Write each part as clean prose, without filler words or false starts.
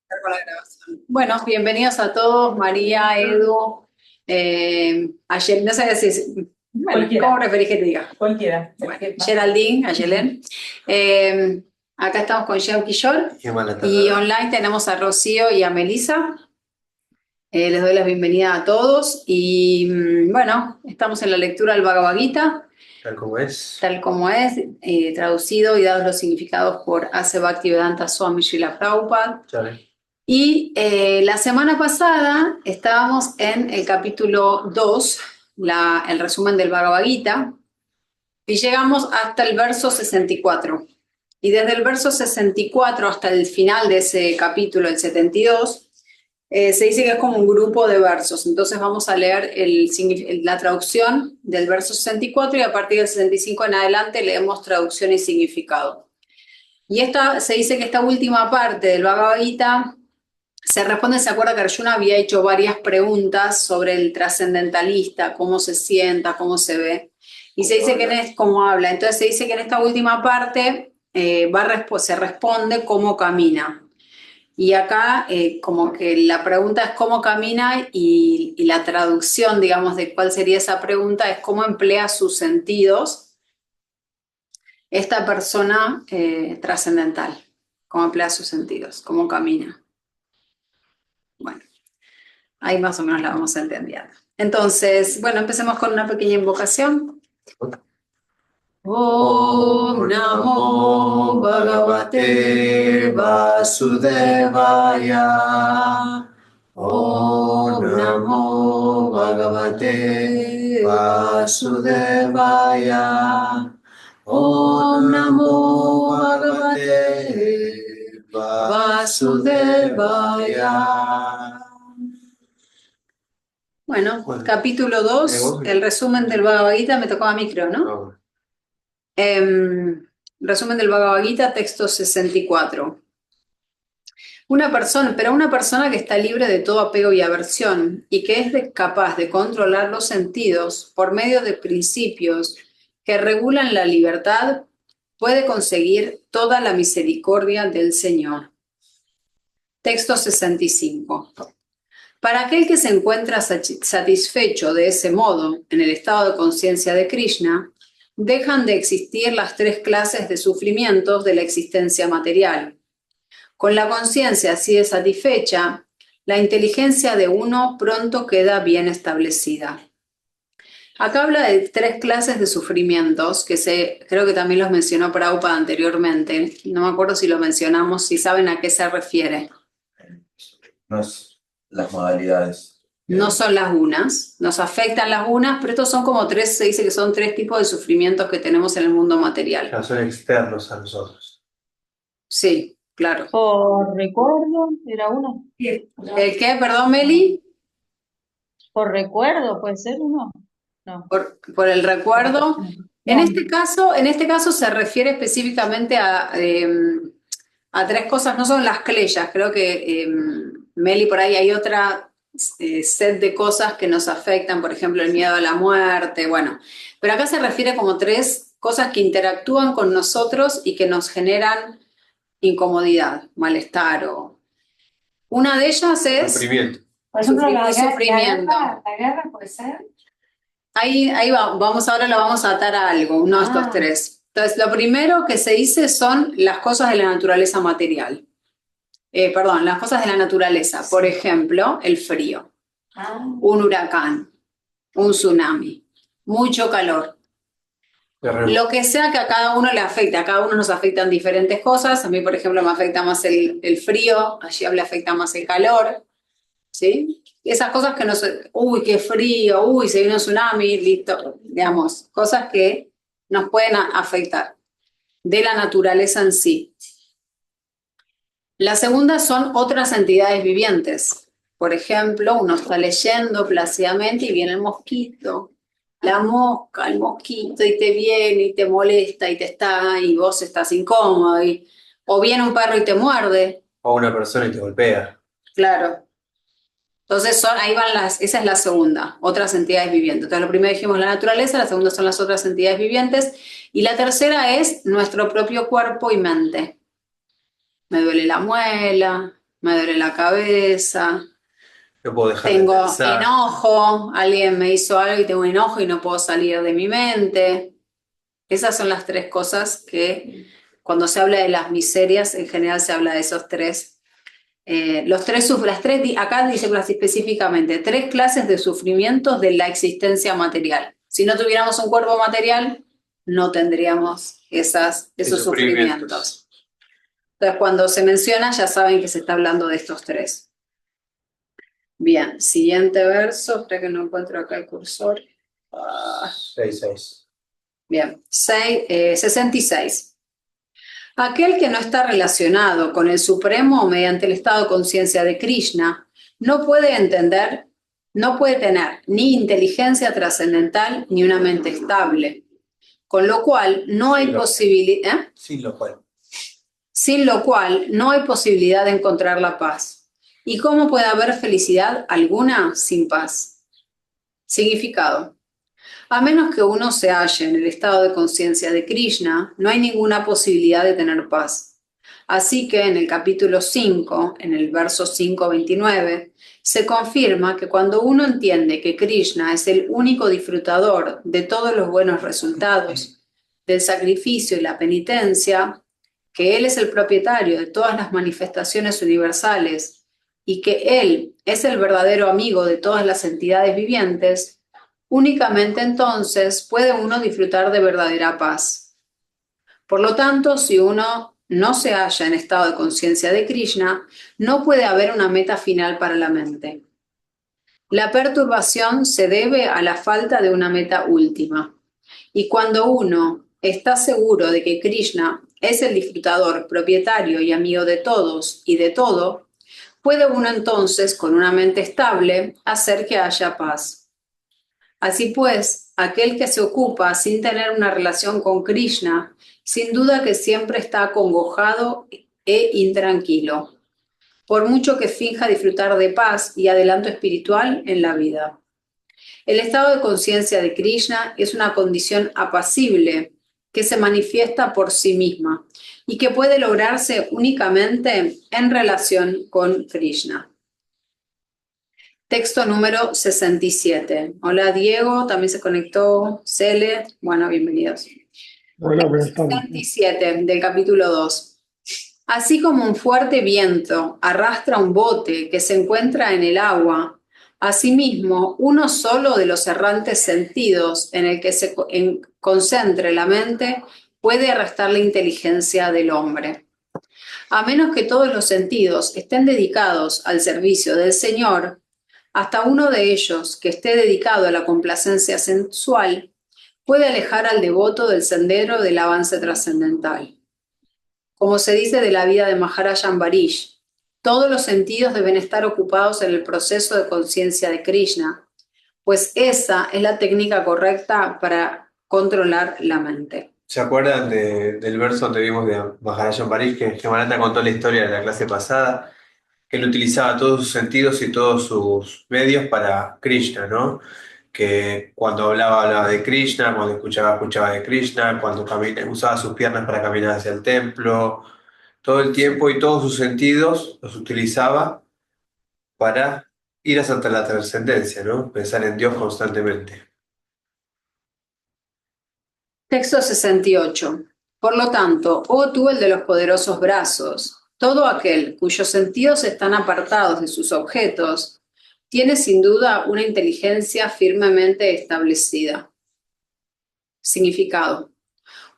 Con la grabación. Bueno, bienvenidos a todos, María, Edu, ayer, no sé si, bueno, Cualquiera. ¿cómo preferís que te diga? Cualquiera. Bueno, Geraldine, Ayelen. Acá estamos con Jean Quillol y online tenemos a Rocío y a Melissa. Les doy la bienvenida a todos y bueno, estamos en la lectura del Bhagavad Gita, tal como es, traducido y dados los significados por A.C. Bhaktivedanta Swami Srila Prabhupada. Chale. Y la semana pasada estábamos en el capítulo 2, el resumen del Bhagavad Gita, y llegamos hasta el verso 64. Y desde el verso 64 hasta el final de ese capítulo, el 72, se dice que es como un grupo de versos. Entonces vamos a leer la traducción del verso 64 y a partir del 65 en adelante leemos traducción y significado. Y se dice que esta última parte del Bhagavad Gita se acuerda que Arjuna había hecho varias preguntas sobre el trascendentalista, cómo se sienta, cómo se ve, y se dice cómo habla. Entonces se dice que en esta última parte se responde cómo camina. Y acá como que la pregunta es cómo camina y la traducción, digamos, de cuál sería esa pregunta es cómo emplea sus sentidos esta persona trascendental, cómo emplea sus sentidos, cómo camina. Bueno, ahí más o menos la vamos entendiendo. Entonces, bueno, empecemos con una pequeña invocación. Om Namo Bhagavate Vasudevaya. Om Namo Bhagavate Vasudevaya. Om Namo Bhagavate Vasudevaya. Bueno, capítulo 2, el resumen del Bhagavad Gita, me tocaba micro, ¿no? Resumen del Bhagavad Gita, texto 64. Una persona que está libre de todo apego y aversión y que es capaz de controlar los sentidos por medio de principios que regulan la libertad, puede conseguir toda la misericordia del Señor. Texto 65. Para aquel que se encuentra satisfecho de ese modo en el estado de conciencia de Krishna, dejan de existir las tres clases de sufrimientos de la existencia material. Con la conciencia así de satisfecha, la inteligencia de uno pronto queda bien establecida. Acá habla de tres clases de sufrimientos que creo que también los mencionó Prabhupada anteriormente. No me acuerdo si lo mencionamos, si saben a qué se refiere. No es las modalidades. No son las unas, nos afectan las unas, pero estos son como tres, se dice que son tres tipos de sufrimientos que tenemos en el mundo material. Ya son externos a nosotros. Sí, claro. Por recuerdo, era uno. ¿El qué? Perdón, Meli. Por recuerdo, puede ser uno. No. Por el recuerdo. En No. este caso se refiere específicamente a tres cosas, no son las cleyas, creo que Meli, por ahí hay otra set de cosas que nos afectan, por ejemplo, el miedo a la muerte, bueno, pero acá se refiere como tres cosas que interactúan con nosotros y que nos generan incomodidad, malestar o... Una de ellas es... Sufrimiento. Por ejemplo, sufrimiento. la guerra puede ser. Ahí vamos, ahora lo vamos a atar a algo, uno de estos tres. Entonces, lo primero que se dice son las cosas de la naturaleza material. Las cosas de la naturaleza. Por ejemplo, el frío, un huracán, un tsunami, mucho calor. Lo que sea que a cada uno le afecte, a cada uno nos afectan diferentes cosas. A mí, por ejemplo, me afecta más el frío, a Giab le afecta más el calor, ¿sí? Esas cosas que nos... Uy, qué frío, uy, se vino un tsunami, listo. Digamos, cosas que nos pueden afectar de la naturaleza en sí. La segunda son otras entidades vivientes. Por ejemplo, uno está leyendo plácidamente y viene el mosquito, la mosca, el mosquito, y te viene y te molesta y vos estás incómodo. O viene un perro y te muerde. O una persona y te golpea. Claro. Entonces esa es la segunda, otras entidades vivientes. Entonces lo primero dijimos la naturaleza, la segunda son las otras entidades vivientes y la tercera es nuestro propio cuerpo y mente. Me duele la muela, me duele la cabeza, No puedo dejar de tengo pensar. enojo, alguien me hizo algo y tengo enojo y no puedo salir de mi mente. Esas son las tres cosas que cuando se habla de las miserias, en general se habla de esos tres. Acá dice específicamente, tres clases de sufrimientos de la existencia material. Si no tuviéramos un cuerpo material, no tendríamos esos sufrimientos. Entonces, cuando se menciona, ya saben que se está hablando de estos tres. Bien, siguiente verso, espera que no encuentro acá el cursor. 6. Bien, 66. Aquel que no está relacionado con el Supremo mediante el estado de conciencia de Krishna no puede entender, no puede tener ni inteligencia trascendental ni una mente estable, con lo cual no hay posibilidad, Sin lo cual. sin lo cual no hay posibilidad de encontrar la paz. ¿Y cómo puede haber felicidad alguna sin paz? Significado. A menos que uno se halle en el estado de conciencia de Krishna, no hay ninguna posibilidad de tener paz. Así que en el capítulo 5, en el verso 5:29, se confirma que cuando uno entiende que Krishna es el único disfrutador de todos los buenos resultados, del sacrificio y la penitencia, que Él es el propietario de todas las manifestaciones universales y que Él es el verdadero amigo de todas las entidades vivientes, únicamente entonces puede uno disfrutar de verdadera paz. Por lo tanto, si uno no se halla en estado de conciencia de Krishna, no puede haber una meta final para la mente. La perturbación se debe a la falta de una meta última. Y cuando uno está seguro de que Krishna es el disfrutador, propietario y amigo de todos y de todo, puede uno entonces, con una mente estable, hacer que haya paz. Así pues, aquel que se ocupa sin tener una relación con Krishna, sin duda que siempre está acongojado e intranquilo, por mucho que finja disfrutar de paz y adelanto espiritual en la vida. El estado de conciencia de Krishna es una condición apacible que se manifiesta por sí misma y que puede lograrse únicamente en relación con Krishna. Texto número 67. Hola Diego, también se conectó Cele. Bueno, bienvenidos. Hola, buenas tardes. 67 del capítulo 2. Así como un fuerte viento arrastra un bote que se encuentra en el agua, asimismo, uno solo de los errantes sentidos en el que se concentre la mente puede arrastrar la inteligencia del hombre. A menos que todos los sentidos estén dedicados al servicio del Señor, hasta uno de ellos que esté dedicado a la complacencia sensual puede alejar al devoto del sendero del avance trascendental. Como se dice de la vida de Maharaja Ambarish, todos los sentidos deben estar ocupados en el proceso de conciencia de Krishna, pues esa es la técnica correcta para controlar la mente. ¿Se acuerdan del verso donde vimos de Maharaja Ambarish que Maranta contó la historia de la clase pasada? Que él utilizaba todos sus sentidos y todos sus medios para Krishna, ¿no? Que cuando hablaba de Krishna, cuando escuchaba de Krishna, cuando usaba sus piernas para caminar hacia el templo, todo el tiempo y todos sus sentidos los utilizaba para ir hacia la trascendencia, ¿no? Pensar en Dios constantemente. Texto 68. Por lo tanto, oh tú el de los poderosos brazos, todo aquel cuyos sentidos están apartados de sus objetos, tiene sin duda una inteligencia firmemente establecida. Significado.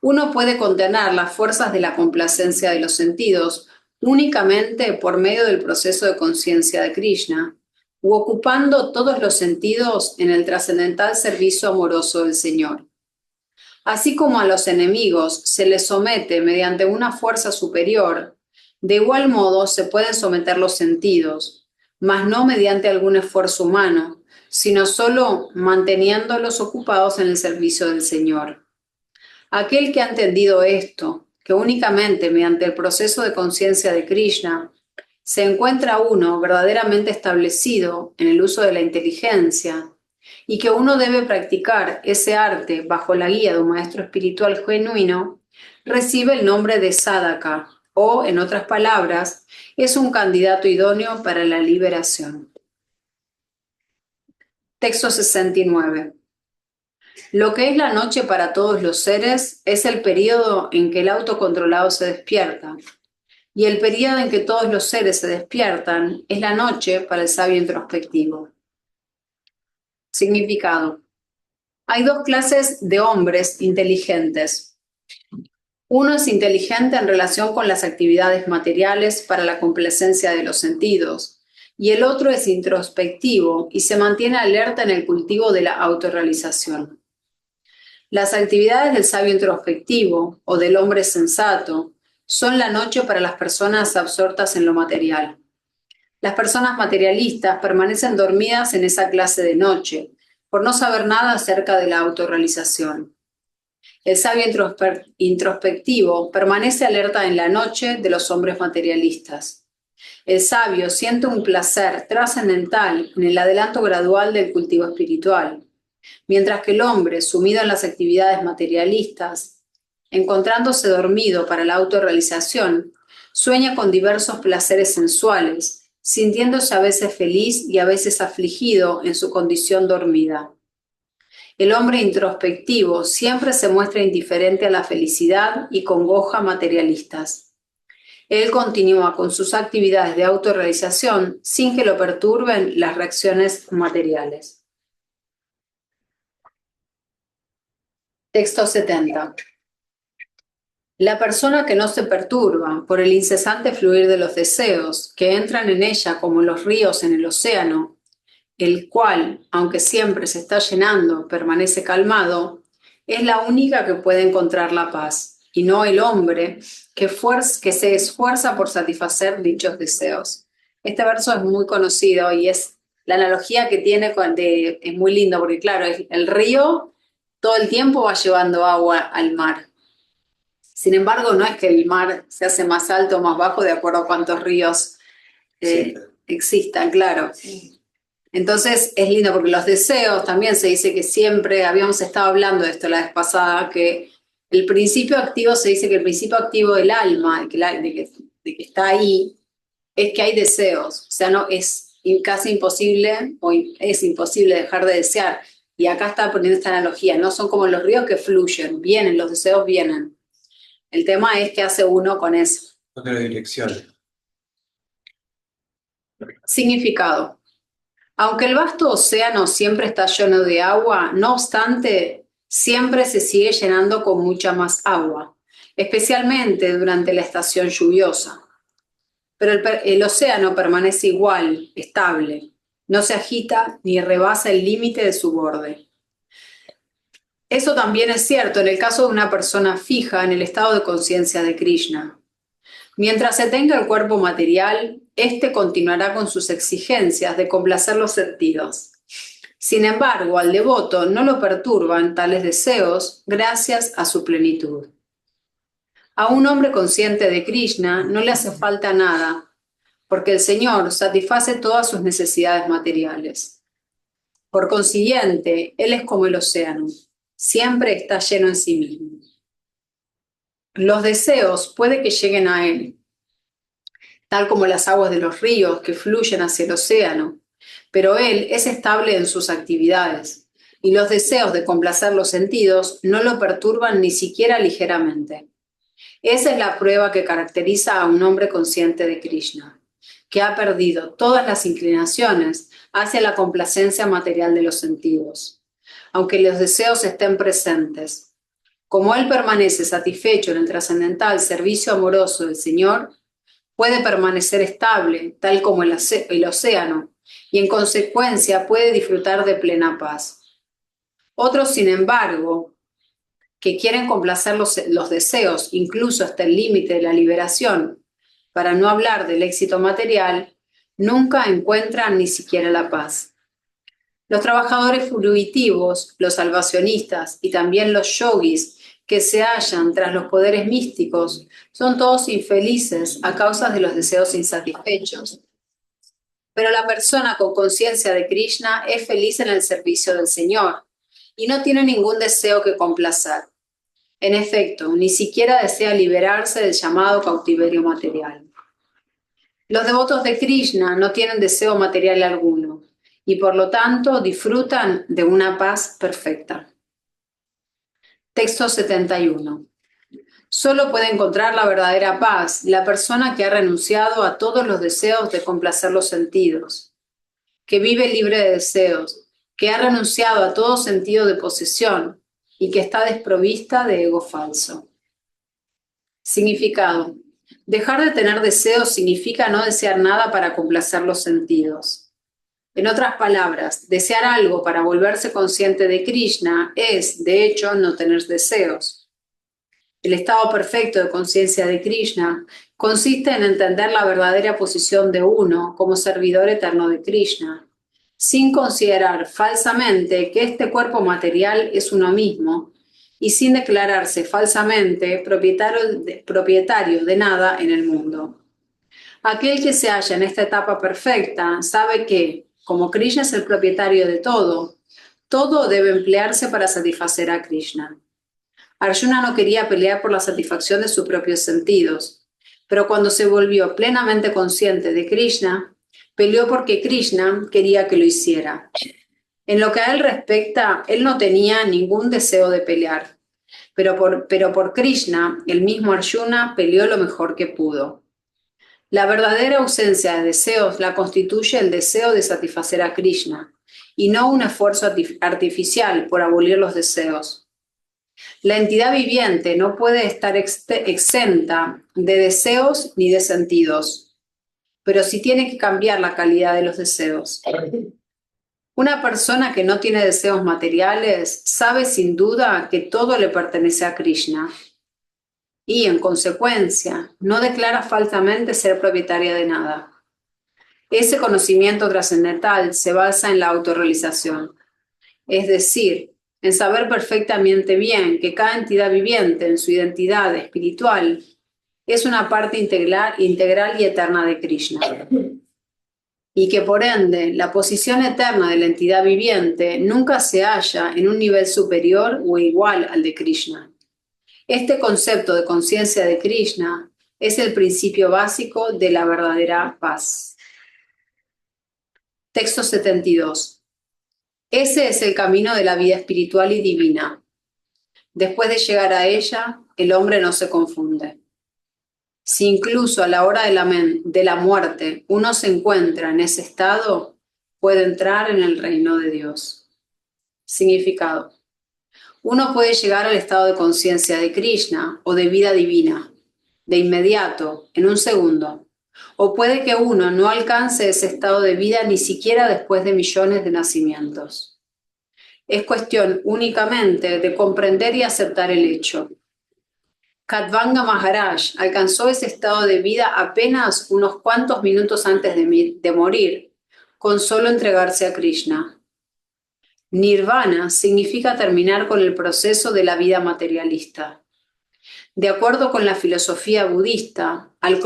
Uno puede contener las fuerzas de la complacencia de los sentidos únicamente por medio del proceso de conciencia de Krishna, u ocupando todos los sentidos en el trascendental servicio amoroso del Señor. Así como a los enemigos se les somete mediante una fuerza superior, de igual modo se pueden someter los sentidos, mas no mediante algún esfuerzo humano, sino solo manteniéndolos ocupados en el servicio del Señor. Aquel que ha entendido esto, que únicamente mediante el proceso de conciencia de Krishna se encuentra uno verdaderamente establecido en el uso de la inteligencia, y que uno debe practicar ese arte bajo la guía de un maestro espiritual genuino, recibe el nombre de sadhaka o, en otras palabras, es un candidato idóneo para la liberación. Texto 69. Lo que es la noche para todos los seres es el período en que el autocontrolado se despierta, y el período en que todos los seres se despiertan es la noche para el sabio introspectivo. Significado. Hay dos clases de hombres inteligentes. Uno es inteligente en relación con las actividades materiales para la complacencia de los sentidos, y el otro es introspectivo y se mantiene alerta en el cultivo de la autorrealización. Las actividades del sabio introspectivo o del hombre sensato son la noche para las personas absortas en lo material. Las personas materialistas permanecen dormidas en esa clase de noche, por no saber nada acerca de la autorrealización. El sabio introspectivo permanece alerta en la noche de los hombres materialistas. El sabio siente un placer trascendental en el adelanto gradual del cultivo espiritual, mientras que el hombre, sumido en las actividades materialistas, encontrándose dormido para la autorrealización, sueña con diversos placeres sensuales, sintiéndose a veces feliz y a veces afligido en su condición dormida. El hombre introspectivo siempre se muestra indiferente a la felicidad y congoja materialistas. Él continúa con sus actividades de autorrealización sin que lo perturben las reacciones materiales. Texto 70. La persona que no se perturba por el incesante fluir de los deseos, que entran en ella como los ríos en el océano, el cual, aunque siempre se está llenando, permanece calmado, es la única que puede encontrar la paz, y no el hombre que se esfuerza por satisfacer dichos deseos. Este verso es muy conocido y es la analogía que tiene es muy lindo, porque claro, el río todo el tiempo va llevando agua al mar. Sin embargo, no es que el mar se hace más alto o más bajo de acuerdo a cuántos ríos existan, claro. Entonces es lindo porque los deseos también se dice que siempre, habíamos estado hablando de esto la vez pasada, que el principio activo, se dice que el principio activo del alma, de que está ahí, es que hay deseos. O sea, no es casi imposible, o es imposible dejar de desear. Y acá está poniendo esta analogía, no son como los ríos que fluyen, vienen, los deseos vienen. El tema es qué hace uno con eso. Otra dirección. Significado. Aunque el vasto océano siempre está lleno de agua, no obstante, siempre se sigue llenando con mucha más agua, especialmente durante la estación lluviosa. Pero el océano permanece igual, estable, no se agita ni rebasa el límite de su borde. Eso también es cierto en el caso de una persona fija en el estado de conciencia de Krishna. Mientras se tenga el cuerpo material, éste continuará con sus exigencias de complacer los sentidos. Sin embargo, al devoto no lo perturban tales deseos gracias a su plenitud. A un hombre consciente de Krishna no le hace falta nada, porque el Señor satisface todas sus necesidades materiales. Por consiguiente, Él es como el océano, siempre está lleno en sí mismo. Los deseos puede que lleguen a Él, tal como las aguas de los ríos que fluyen hacia el océano, pero Él es estable en sus actividades, y los deseos de complacer los sentidos no lo perturban ni siquiera ligeramente. Esa es la prueba que caracteriza a un hombre consciente de Krishna, que ha perdido todas las inclinaciones hacia la complacencia material de los sentidos, aunque los deseos estén presentes. Como él permanece satisfecho en el trascendental servicio amoroso del Señor, puede permanecer estable, tal como el océano, y en consecuencia puede disfrutar de plena paz. Otros, sin embargo, que quieren complacer los deseos, incluso hasta el límite de la liberación, para no hablar del éxito material, nunca encuentran ni siquiera la paz. Los trabajadores fruitivos, los salvacionistas y también los yogis que se hallan tras los poderes místicos son todos infelices a causa de los deseos insatisfechos. Pero la persona con conciencia de Krishna es feliz en el servicio del Señor y no tiene ningún deseo que complacer. En efecto, ni siquiera desea liberarse del llamado cautiverio material. Los devotos de Krishna no tienen deseo material alguno y por lo tanto disfrutan de una paz perfecta. Texto 71. Solo puede encontrar la verdadera paz la persona que ha renunciado a todos los deseos de complacer los sentidos, que vive libre de deseos, que ha renunciado a todo sentido de posesión y que está desprovista de ego falso. Significado. Dejar de tener deseos significa no desear nada para complacer los sentidos. En otras palabras, desear algo para volverse consciente de Krishna es, de hecho, no tener deseos. El estado perfecto de conciencia de Krishna consiste en entender la verdadera posición de uno como servidor eterno de Krishna, sin considerar falsamente que este cuerpo material es uno mismo y sin declararse falsamente propietario de nada en el mundo. Aquel que se halla en esta etapa perfecta sabe que, como Krishna es el propietario de todo, todo debe emplearse para satisfacer a Krishna. Arjuna no quería pelear por la satisfacción de sus propios sentidos, pero cuando se volvió plenamente consciente de Krishna, peleó porque Krishna quería que lo hiciera. En lo que a él respecta, él no tenía ningún deseo de pelear, pero por Krishna, el mismo Arjuna peleó lo mejor que pudo. La verdadera ausencia de deseos la constituye el deseo de satisfacer a Krishna, y no un esfuerzo artificial por abolir los deseos. La entidad viviente no puede estar exenta de deseos ni de sentidos, pero sí tiene que cambiar la calidad de los deseos. Una persona que no tiene deseos materiales sabe sin duda que todo le pertenece a Krishna y, en consecuencia, no declara falsamente ser propietaria de nada. Ese conocimiento trascendental se basa en la autorrealización, es decir, en saber perfectamente bien que cada entidad viviente en su identidad espiritual es una parte integral y eterna de Krishna. Y que por ende la posición eterna de la entidad viviente nunca se halla en un nivel superior o igual al de Krishna. Este concepto de conciencia de Krishna es el principio básico de la verdadera paz. Texto 72. Ese es el camino de la vida espiritual y divina. Después de llegar a ella, el hombre no se confunde. Si incluso a la hora de la muerte uno se encuentra en ese estado, puede entrar en el reino de Dios. Significado. Uno puede llegar al estado de conciencia de Krishna o de vida divina, de inmediato, en un segundo. O puede que uno no alcance ese estado de vida ni siquiera después de millones de nacimientos. Es cuestión únicamente de comprender y aceptar el hecho. Khatvanga Maharaj alcanzó ese estado de vida apenas unos cuantos minutos antes de morir, con solo entregarse a Krishna. Nirvana significa terminar con el proceso de la vida materialista. De acuerdo con la filosofía budista, al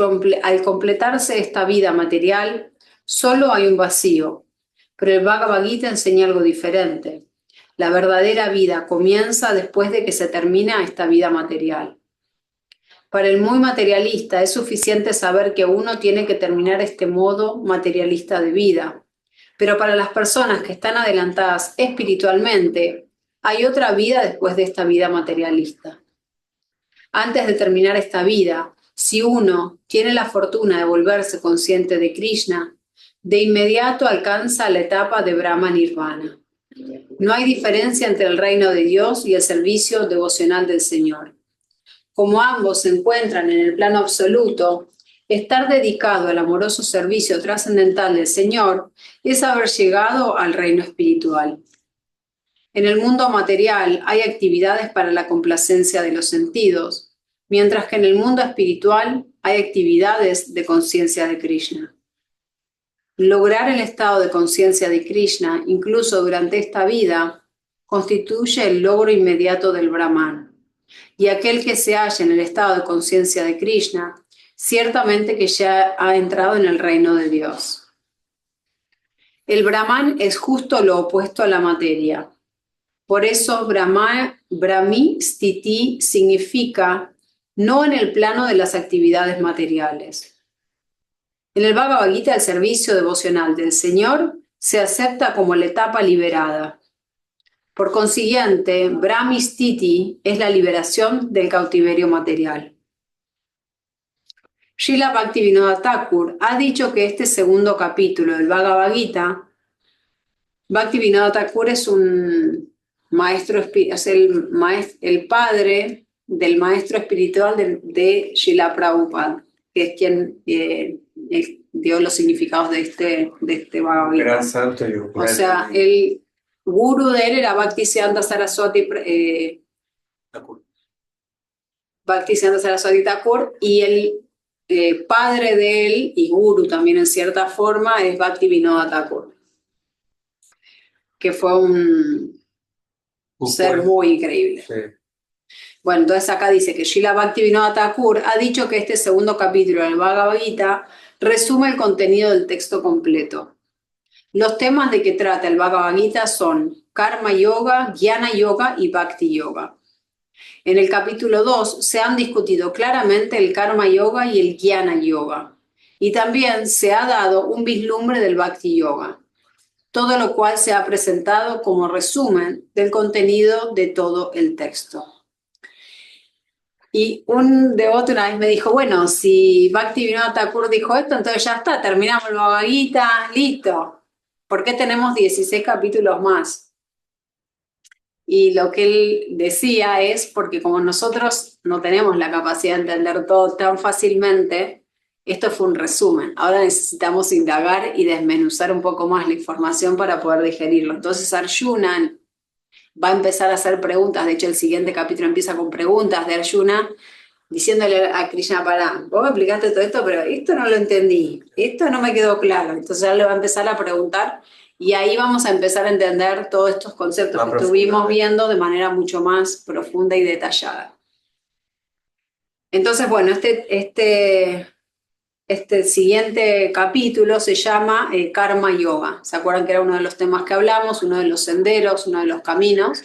completarse esta vida material, solo hay un vacío, pero el Bhagavad Gita enseña algo diferente. La verdadera vida comienza después de que se termina esta vida material. Para el muy materialista es suficiente saber que uno tiene que terminar este modo materialista de vida, pero para las personas que están adelantadas espiritualmente, hay otra vida después de esta vida materialista. Antes de terminar esta vida, si uno tiene la fortuna de volverse consciente de Krishna, de inmediato alcanza la etapa de Brahma Nirvana. No hay diferencia entre el reino de Dios y el servicio devocional del Señor. Como ambos se encuentran en el plano absoluto, estar dedicado al amoroso servicio trascendental del Señor es haber llegado al reino espiritual. En el mundo material hay actividades para la complacencia de los sentidos, mientras que en el mundo espiritual hay actividades de conciencia de Krishna. Lograr el estado de conciencia de Krishna, incluso durante esta vida, constituye el logro inmediato del Brahman. Y aquel que se halla en el estado de conciencia de Krishna, ciertamente que ya ha entrado en el reino de Dios. El Brahman es justo lo opuesto a la materia. Por eso Brahmi Stiti significa no en el plano de las actividades materiales. En el Bhagavad Gita, el servicio devocional del Señor se acepta como la etapa liberada. Por consiguiente, Brahmi Stiti es la liberación del cautiverio material. Srila Bhaktivinoda Thakur ha dicho que este segundo capítulo del Bhagavad Gita, Bhaktivinoda Thakur es un maestro, es el padre del maestro espiritual de Srila Prabhupada, que es quien dio los significados de este Bhagavad Un Gita. gran santo y un O sea, el guru de él era Bhaktisiddhanta Saraswati, Bhaktisiddhanta Saraswati Thakur, y el padre de él, y guru también en cierta forma, es Bhaktivinoda Thakur, que fue un ser muy increíble. Sí. Bueno, entonces acá dice que Srila Bhaktivinoda Thakur ha dicho que este segundo capítulo del Bhagavad Gita resume el contenido del texto completo. Los temas de que trata el Bhagavad Gita son Karma Yoga, Jnana Yoga y Bhakti Yoga. En el capítulo 2 se han discutido claramente el Karma Yoga y el Jnana Yoga. Y también se ha dado un vislumbre del Bhakti Yoga. Todo lo cual se ha presentado como resumen del contenido de todo el texto. Y un devoto una vez me dijo, bueno, si Bhaktivinoda Thakur dijo esto, entonces ya está, terminamos el Bhagavad Gita, listo. ¿Por qué tenemos 16 capítulos más? Y lo que él decía es porque como nosotros no tenemos la capacidad de entender todo tan fácilmente, esto fue un resumen. Ahora necesitamos indagar y desmenuzar un poco más la información para poder digerirlo. Entonces Arjuna va a empezar a hacer preguntas. De hecho, el siguiente capítulo empieza con preguntas de Arjuna, diciéndole a Krishna, pará, vos me explicaste todo esto, pero esto no lo entendí, esto no me quedó claro. Entonces él le va a empezar a preguntar y ahí vamos a empezar a entender todos estos conceptos que estuvimos viendo de manera mucho más profunda y detallada. Entonces, bueno, este siguiente capítulo se llama Karma Yoga. ¿Se acuerdan que era uno de los temas que hablamos? Uno de los senderos, uno de los caminos,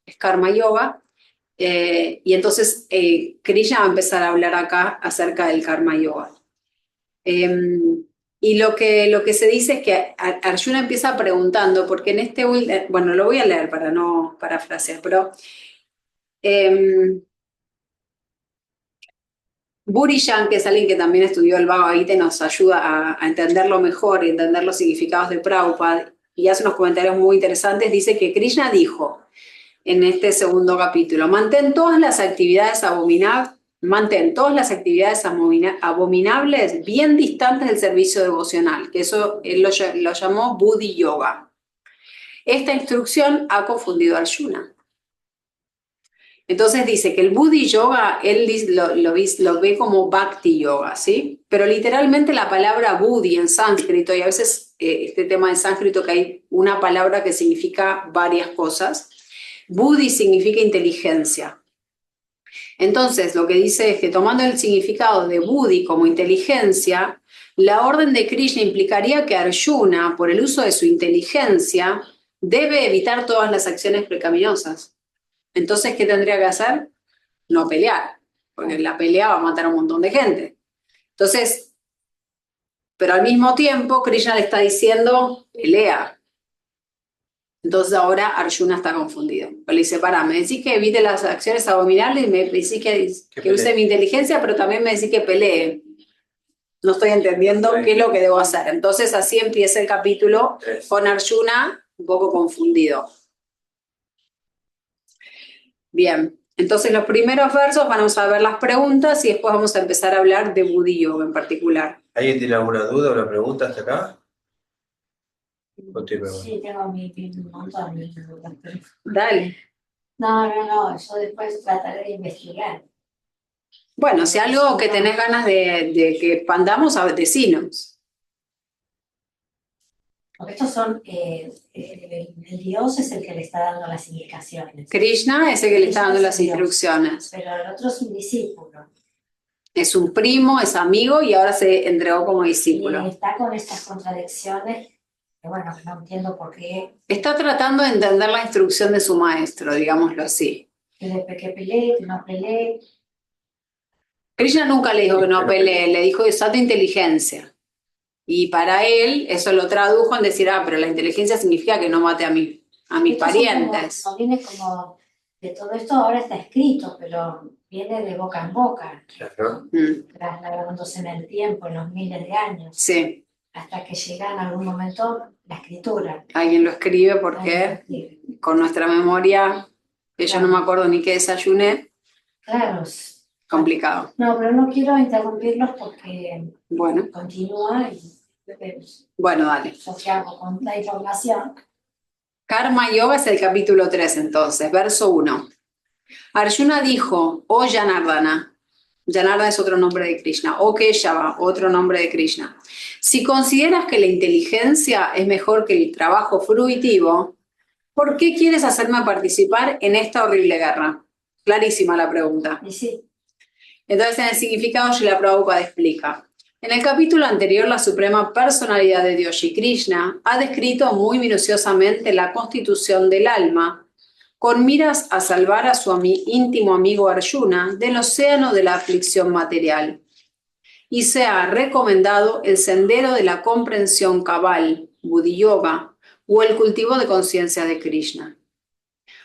es Karma Yoga. Y entonces Krishna va a empezar a hablar acá acerca del Karma Yoga. Y lo que se dice es que Arjuna empieza preguntando, porque en este bueno, lo voy a leer para no parafrasear, pero Burijan, que es alguien que también estudió el Bhagavad Gita y nos ayuda a entenderlo mejor y entender los significados de Prabhupada, y hace unos comentarios muy interesantes, dice que Krishna dijo en este segundo capítulo, mantén todas las actividades abominables bien distantes del servicio devocional, que eso él lo llamó Buddhi Yoga. Esta instrucción ha confundido a Arjuna. Entonces dice que el Buddhi Yoga, él lo ve como Bhakti Yoga, ¿sí? Pero literalmente la palabra Buddhi en sánscrito, y a veces este tema de sánscrito que hay una palabra que significa varias cosas, Buddhi significa inteligencia. Entonces lo que dice es que tomando el significado de Buddhi como inteligencia, la orden de Krishna implicaría que Arjuna, por el uso de su inteligencia, debe evitar todas las acciones pecaminosas. Entonces, ¿qué tendría que hacer? No pelear, porque la pelea va a matar a un montón de gente. Entonces, pero al mismo tiempo, Krishna le está diciendo, pelea. Entonces ahora Arjuna está confundido. Pero le dice, pará, me decís que evite las acciones abominables y me decís que use mi inteligencia, pero también me decís que pelee. No estoy entendiendo qué es lo que debo hacer. Entonces así empieza el capítulo con Arjuna un poco confundido. Bien, entonces los primeros versos vamos a ver las preguntas y después vamos a empezar a hablar de Buddhi Yoga en particular. ¿Alguien tiene alguna duda o una pregunta hasta acá? Continúa. Sí, tengo un montón de dudas. Dale. No, yo después trataré de investigar. Bueno, si algo que tenés ganas de que expandamos, decinos. Porque estos son, el Dios es el que le está dando las indicaciones. Krishna es el que le está dando las instrucciones. Pero el otro es un discípulo. Es un primo, es amigo y ahora se entregó como discípulo. Y está con estas contradicciones que bueno, que no entiendo por qué, Está tratando de entender la instrucción de su maestro, digámoslo así. que peleé, que no peleé. Krishna nunca le dijo que no pelee, le dijo usar tu inteligencia. Y para él, eso lo tradujo en decir, pero la inteligencia significa que no mate a mis Estos son parientes. no viene como de todo esto, ahora está escrito, pero viene de boca en boca, Claro. trasladándose en el tiempo, en los miles de años, Sí, hasta que llega en algún momento la escritura. alguien lo escribe porque Sí, con nuestra memoria, que yo no me acuerdo ni qué desayuné, claro. complicado. No, pero no quiero interrumpirlos porque Bueno, continúa y bueno, dale. yo qué hago con la información. Karma Yoga es el capítulo 3 entonces, verso 1. Arjuna dijo, oh Janardana, Janardana es otro nombre de Krishna, o Keshava, otro nombre de Krishna. Si consideras que la inteligencia es mejor que el trabajo fruitivo, ¿por qué quieres hacerme participar en esta horrible guerra? Clarísima la pregunta. Y sí, Entonces, en el significado, Srila Prabhupada explica. En el capítulo anterior, la Suprema Personalidad de Dios y Krishna ha descrito muy minuciosamente la constitución del alma, con miras a salvar a su íntimo amigo Arjuna del océano de la aflicción material. Y se ha recomendado el sendero de la comprensión cabal, Buddhi Yoga, o el cultivo de conciencia de Krishna.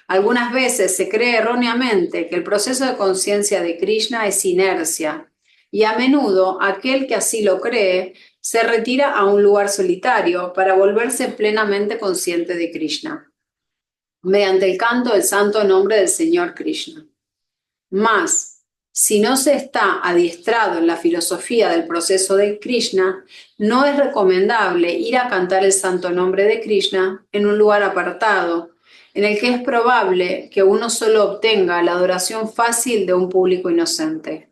Algunas veces se cree erróneamente que el proceso de conciencia de Krishna es inercia, y a menudo aquel que así lo cree se retira a un lugar solitario para volverse plenamente consciente de Krishna, mediante el canto del santo nombre del Señor Krishna. Mas, si no se está adiestrado en la filosofía del proceso de Krishna, no es recomendable ir a cantar el santo nombre de Krishna en un lugar apartado, en el que es probable que uno solo obtenga la adoración fácil de un público inocente.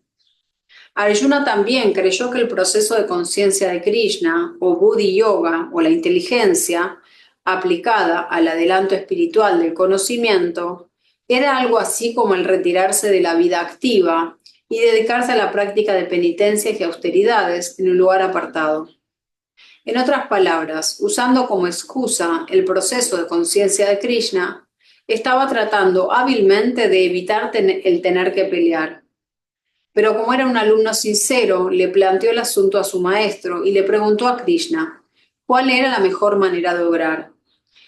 Arjuna también creyó que el proceso de conciencia de Krishna, o Buddhi Yoga, o la inteligencia, aplicada al adelanto espiritual del conocimiento, era algo así como el retirarse de la vida activa y dedicarse a la práctica de penitencias y austeridades en un lugar apartado. En otras palabras, usando como excusa el proceso de conciencia de Krishna, estaba tratando hábilmente de evitar el tener que pelear. Pero como era un alumno sincero, le planteó el asunto a su maestro y le preguntó a Krishna cuál era la mejor manera de obrar.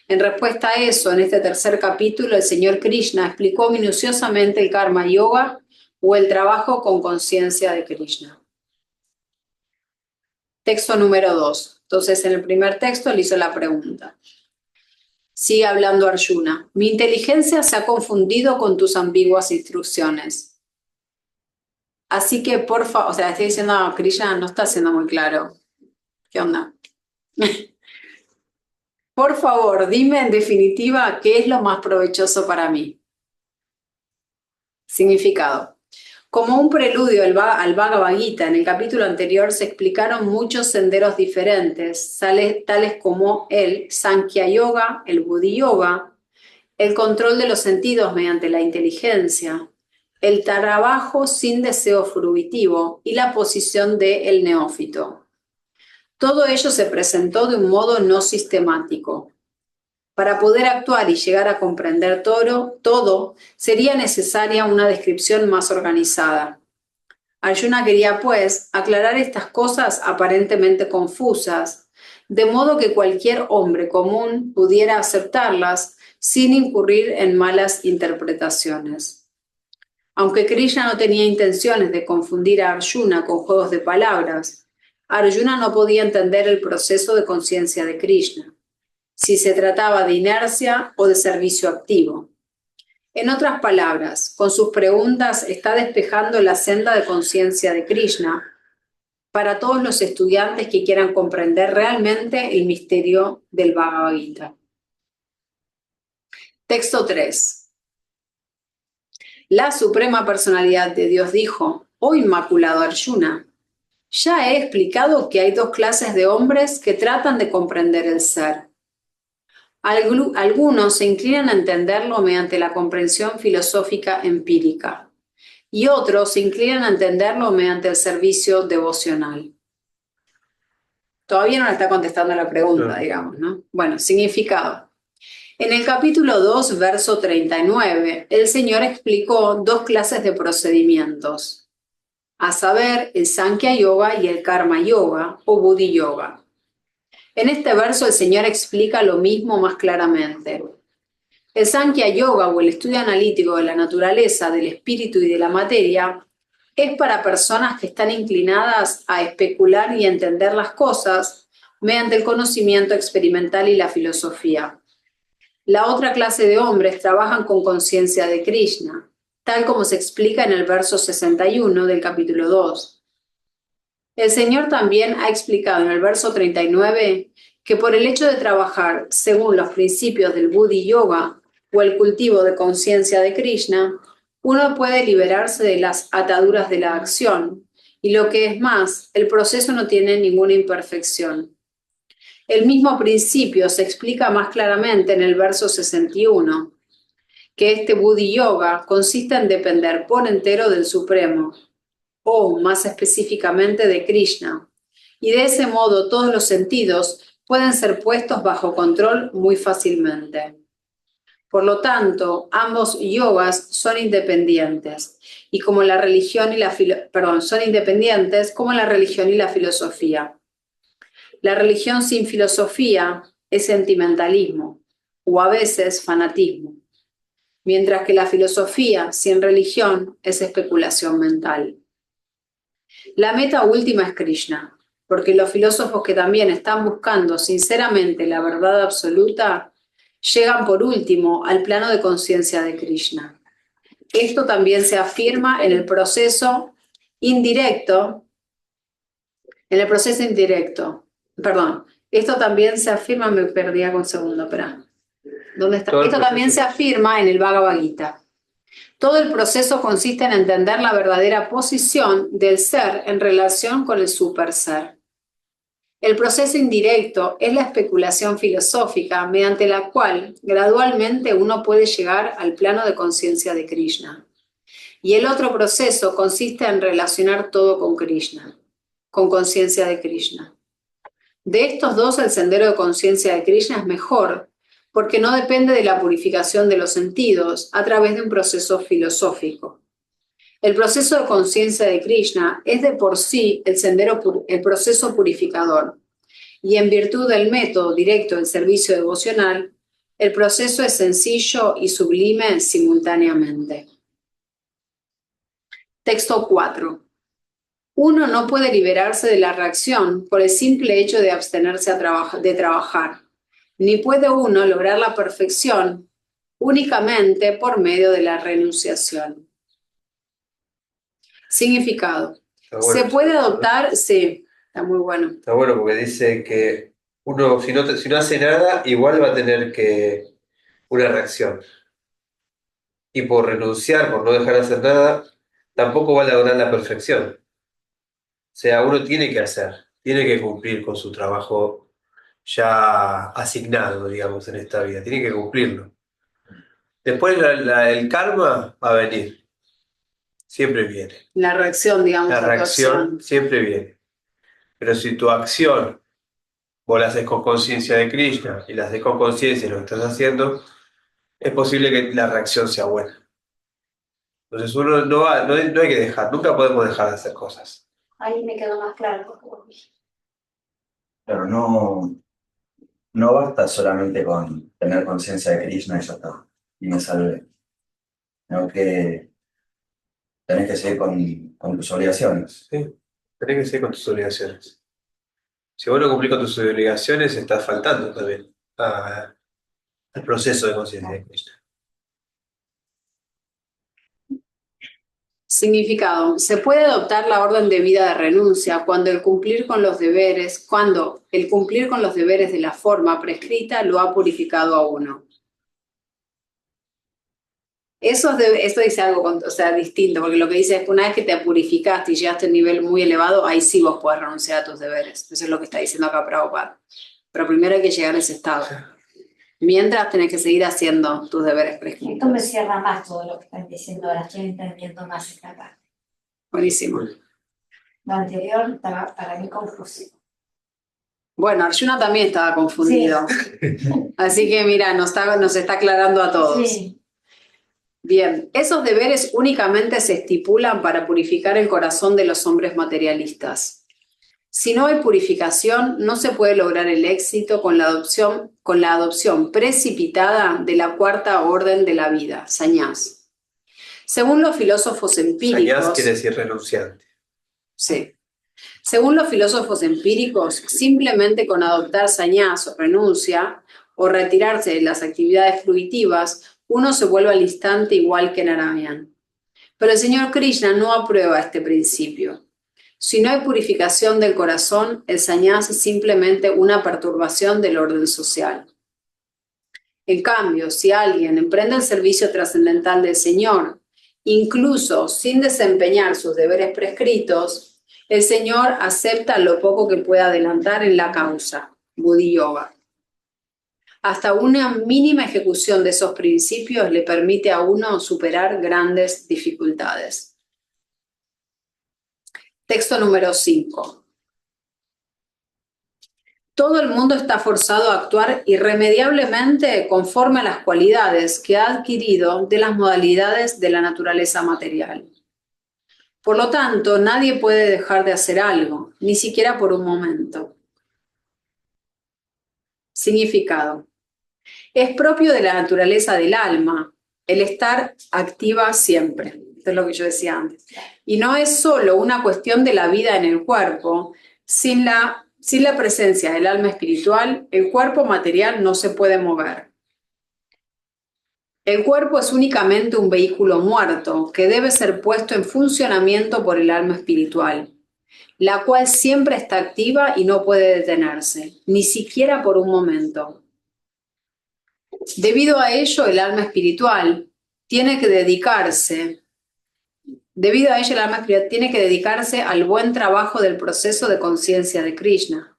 En respuesta a eso, en este tercer capítulo, el señor Krishna explicó minuciosamente el Karma Yoga o el trabajo con conciencia de Krishna. Texto número 2. Entonces, en el primer texto le hizo la pregunta. Sigue hablando Arjuna. Mi inteligencia se ha confundido con tus ambiguas instrucciones. Así que, por favor, o sea, estoy diciendo, Krishna no está siendo muy claro. ¿Qué onda? Por favor, dime en definitiva qué es lo más provechoso para mí. Significado. Como un preludio al Bhagavad Gita, en el capítulo anterior se explicaron muchos senderos diferentes, tales como el Sankhya Yoga, el Buddhi Yoga, el control de los sentidos mediante la inteligencia, el trabajo sin deseo fruitivo y la posición del neófito. Todo ello se presentó de un modo no sistemático. Para poder actuar y llegar a comprender todo, sería necesaria una descripción más organizada. Arjuna quería, pues, aclarar estas cosas aparentemente confusas, de modo que cualquier hombre común pudiera aceptarlas sin incurrir en malas interpretaciones. Aunque Krishna no tenía intenciones de confundir a Arjuna con juegos de palabras, Arjuna no podía entender el proceso de conciencia de Krishna, si se trataba de inercia o de servicio activo. En otras palabras, con sus preguntas está despejando la senda de conciencia de Krishna para todos los estudiantes que quieran comprender realmente el misterio del Bhagavad Gita. Texto 3. La Suprema Personalidad de Dios dijo, oh Inmaculado Arjuna, ya he explicado que hay dos clases de hombres que tratan de comprender el ser. Algunos se inclinan a entenderlo mediante la comprensión filosófica empírica y otros se inclinan a entenderlo mediante el servicio devocional. Todavía no le está contestando la pregunta, No. digamos, ¿no? Bueno, significado. En el capítulo 2, verso 39, el Señor explicó dos clases de procedimientos, a saber, el Sankhya Yoga y el Karma Yoga o Buddhi Yoga. En este verso el Señor explica lo mismo más claramente. El Sankhya Yoga o el estudio analítico de la naturaleza, del espíritu y de la materia es para personas que están inclinadas a especular y entender las cosas mediante el conocimiento experimental y la filosofía. La otra clase de hombres trabajan con conciencia de Krishna, tal como se explica en el verso 61 del capítulo 2. El Señor también ha explicado en el verso 39 que por el hecho de trabajar según los principios del Buddhi Yoga o el cultivo de conciencia de Krishna, uno puede liberarse de las ataduras de la acción, y lo que es más, el proceso no tiene ninguna imperfección. El mismo principio se explica más claramente en el verso 61, que este Buddhi Yoga consiste en depender por entero del Supremo, o más específicamente de Krishna, y de ese modo todos los sentidos pueden ser puestos bajo control muy fácilmente. Por lo tanto, ambos yogas son independientes, y como la religión y son independientes como la religión y la filosofía. La religión sin filosofía es sentimentalismo, o a veces fanatismo, mientras que la filosofía sin religión es especulación mental. La meta última es Krishna, porque los filósofos que también están buscando sinceramente la verdad absoluta llegan por último al plano de conciencia de Krishna. Esto también se afirma en el proceso indirecto. Esto también se afirma, me perdí un segundo, espera. ¿Dónde está? Esto también se afirma en el Bhagavad Gita. Todo el proceso consiste en entender la verdadera posición del ser en relación con el superser. El proceso indirecto es la especulación filosófica mediante la cual gradualmente uno puede llegar al plano de conciencia de Krishna. Y el otro proceso consiste en relacionar todo con Krishna, con conciencia de Krishna. De estos dos, el sendero de conciencia de Krishna es mejor, porque no depende de la purificación de los sentidos a través de un proceso filosófico. El proceso de conciencia de Krishna es de por sí el proceso purificador, y en virtud del método directo del servicio devocional, el proceso es sencillo y sublime simultáneamente. Texto 4. Uno no puede liberarse de la reacción por el simple hecho de abstenerse de trabajar, ni puede uno lograr la perfección únicamente por medio de la renunciación. Significado. Bueno, Se puede adoptar, sí, está muy bueno. Está bueno porque dice que uno, si no hace nada, igual va a tener una reacción. Y por renunciar, por no dejar de hacer nada, tampoco va a lograr la perfección. O sea, uno tiene que hacer, tiene que cumplir con su trabajo ya asignado, digamos, en esta vida. Tiene que cumplirlo. Después el karma va a venir. Siempre viene. La reacción, digamos, La a tu reacción acción. siempre viene. Pero si tu acción vos la haces con conciencia de Krishna y la haces con conciencia de lo que estás haciendo, es posible que la reacción sea buena. Entonces uno no hay que dejar, nunca podemos dejar de hacer cosas. Ahí me quedó más claro porque vos dijiste. Claro, no basta solamente con tener conciencia de Krishna y ya está, y me salvé. Sino que tenés que seguir con tus obligaciones. ¿Sí? Tenés que seguir con tus obligaciones. Si vos no cumplís con tus obligaciones, estás faltando también al proceso de conciencia de Krishna. Significado. Se puede adoptar la orden de vida de renuncia cuando el cumplir con los deberes de la forma prescrita lo ha purificado a uno. Eso dice algo distinto, porque lo que dice es que una vez que te purificaste y llegaste a un nivel muy elevado, ahí sí vos podés renunciar a tus deberes. Eso es lo que está diciendo acá Prabhupada. Pero primero hay que llegar a ese estado. Mientras tenés que seguir haciendo tus deberes prescritos. Esto me cierra más todo lo que están diciendo ahora, estoy entendiendo más esta parte. Buenísimo. Lo anterior estaba para mí confuso. Bueno, Arjuna también estaba confundido. Así que mira, nos está aclarando a todos. Sí. Bien, esos deberes únicamente se estipulan para purificar el corazón de los hombres materialistas. Si no hay purificación, no se puede lograr el éxito con la adopción precipitada de la cuarta orden de la vida, sañás. Según los filósofos empíricos... Sañás quiere decir renunciante. Sí. Según los filósofos empíricos, simplemente con adoptar sañás o renuncia o retirarse de las actividades fruitivas, uno se vuelve al instante igual que Narayan. Pero el señor Krishna no aprueba este principio. Si no hay purificación del corazón, el sañás es simplemente una perturbación del orden social. En cambio, si alguien emprende el servicio trascendental del Señor, incluso sin desempeñar sus deberes prescritos, el Señor acepta lo poco que pueda adelantar en la causa, Buddhi Yoga. Hasta una mínima ejecución de esos principios le permite a uno superar grandes dificultades. Texto número 5. Todo el mundo está forzado a actuar irremediablemente conforme a las cualidades que ha adquirido de las modalidades de la naturaleza material. Por lo tanto, nadie puede dejar de hacer algo, ni siquiera por un momento. Significado. Es propio de la naturaleza del alma el estar activa siempre. Esto es lo que yo decía antes. Y no es solo una cuestión de la vida en el cuerpo. Sin la presencia del alma espiritual, el cuerpo material no se puede mover. El cuerpo es únicamente un vehículo muerto que debe ser puesto en funcionamiento por el alma espiritual, la cual siempre está activa y no puede detenerse, ni siquiera por un momento. Debido a ello, el alma espiritual tiene que dedicarse al buen trabajo del proceso de conciencia de Krishna,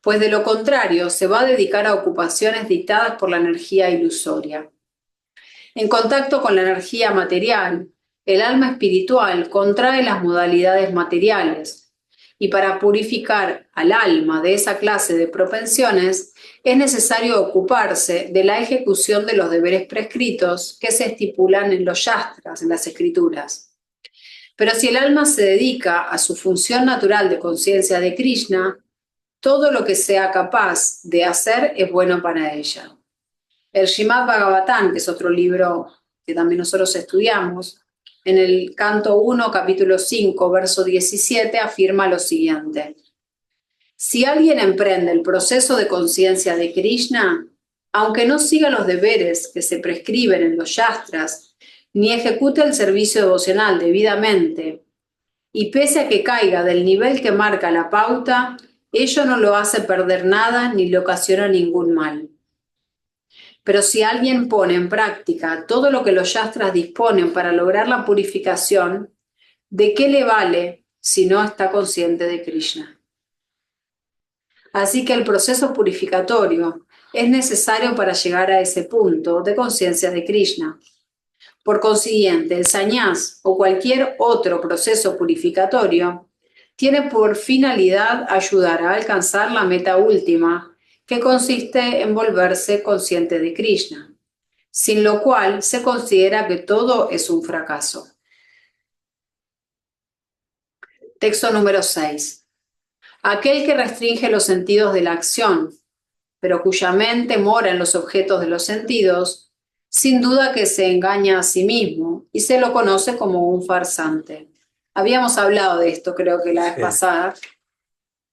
pues de lo contrario se va a dedicar a ocupaciones dictadas por la energía ilusoria. En contacto con la energía material, el alma espiritual contrae las modalidades materiales, y para purificar al alma de esa clase de propensiones es necesario ocuparse de la ejecución de los deberes prescritos que se estipulan en los yastras, en las escrituras. Pero si el alma se dedica a su función natural de conciencia de Krishna, todo lo que sea capaz de hacer es bueno para ella. El Srimad Bhagavatam, que es otro libro que también nosotros estudiamos, en el canto 1, capítulo 5, verso 17, afirma lo siguiente. Si alguien emprende el proceso de conciencia de Krishna, aunque no siga los deberes que se prescriben en los yastras, ni ejecute el servicio devocional debidamente, y pese a que caiga del nivel que marca la pauta, ello no lo hace perder nada ni le ocasiona ningún mal. Pero si alguien pone en práctica todo lo que los yastras disponen para lograr la purificación, ¿de qué le vale si no está consciente de Krishna? Así que el proceso purificatorio es necesario para llegar a ese punto de conciencia de Krishna. Por consiguiente, el sañás o cualquier otro proceso purificatorio tiene por finalidad ayudar a alcanzar la meta última, que consiste en volverse consciente de Krishna, sin lo cual se considera que todo es un fracaso. Texto número 6. Aquel que restringe los sentidos de la acción, pero cuya mente mora en los objetos de los sentidos, sin duda que se engaña a sí mismo y se lo conoce como un farsante. Habíamos hablado de esto, creo que la vez pasada.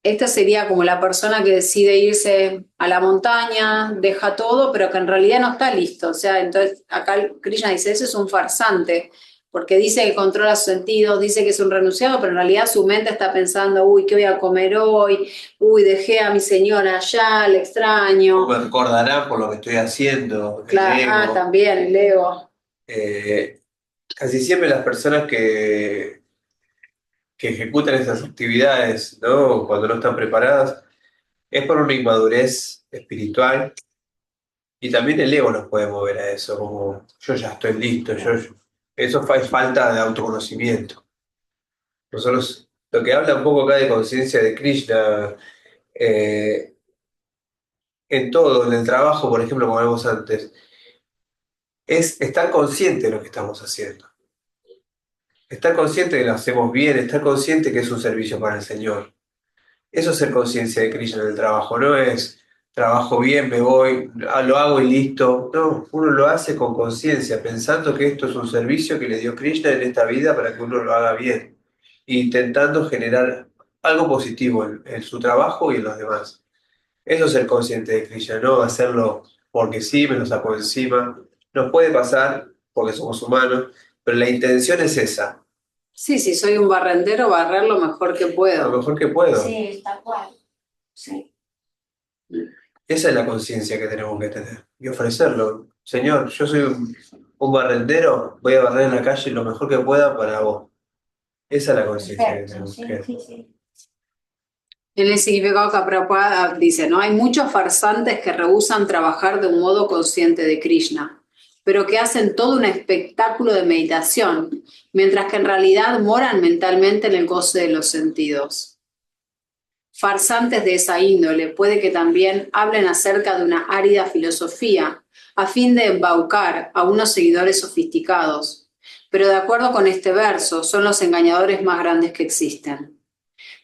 Esta sería como la persona que decide irse a la montaña, deja todo, pero que en realidad no está listo. O sea, entonces acá Krishna dice, ese es un farsante, porque dice que controla sus sentidos, dice que es un renunciado, pero en realidad su mente está pensando, uy, ¿qué voy a comer hoy? Uy, dejé a mi señora allá, le extraño. Me recordará por lo que estoy haciendo. Claro, también el ego. Casi siempre las personas que ejecutan esas actividades, ¿no? Cuando no están preparadas, es por una inmadurez espiritual, y también el ego nos puede mover a eso, como yo ya estoy listo, eso es falta de autoconocimiento. Nosotros, lo que habla un poco acá de conciencia de Krishna, en todo, en el trabajo, por ejemplo, como vimos antes, es estar consciente de lo que estamos haciendo. Estar consciente de que lo hacemos bien, estar consciente que es un servicio para el Señor. Eso es ser conciencia de Krishna en el trabajo, no es trabajo bien, me voy, lo hago y listo. No, uno lo hace con conciencia, pensando que esto es un servicio que le dio Krishna en esta vida para que uno lo haga bien, intentando generar algo positivo en su trabajo y en los demás. Eso es ser consciente de Krishna, no hacerlo porque sí, me lo saco encima. Nos puede pasar porque somos humanos, pero la intención es esa, Sí, si soy un barrendero, barrer lo mejor que lo puedo. mejor que puedo. Sí, tal cual. Sí. Esa es la conciencia que tenemos que tener y ofrecerlo. Señor, yo soy un barrendero, voy a barrer en la calle lo mejor que pueda para vos. Esa es la conciencia que Perfecto, tenemos sí, que sí, sí. En el significado que Prabhupada dice, ¿no? Hay muchos farsantes que rehúsan trabajar de un modo consciente de Krishna, pero que hacen todo un espectáculo de meditación, mientras que en realidad moran mentalmente en el goce de los sentidos. Farsantes de esa índole puede que también hablen acerca de una árida filosofía, a fin de embaucar a unos seguidores sofisticados, pero de acuerdo con este verso, son los engañadores más grandes que existen.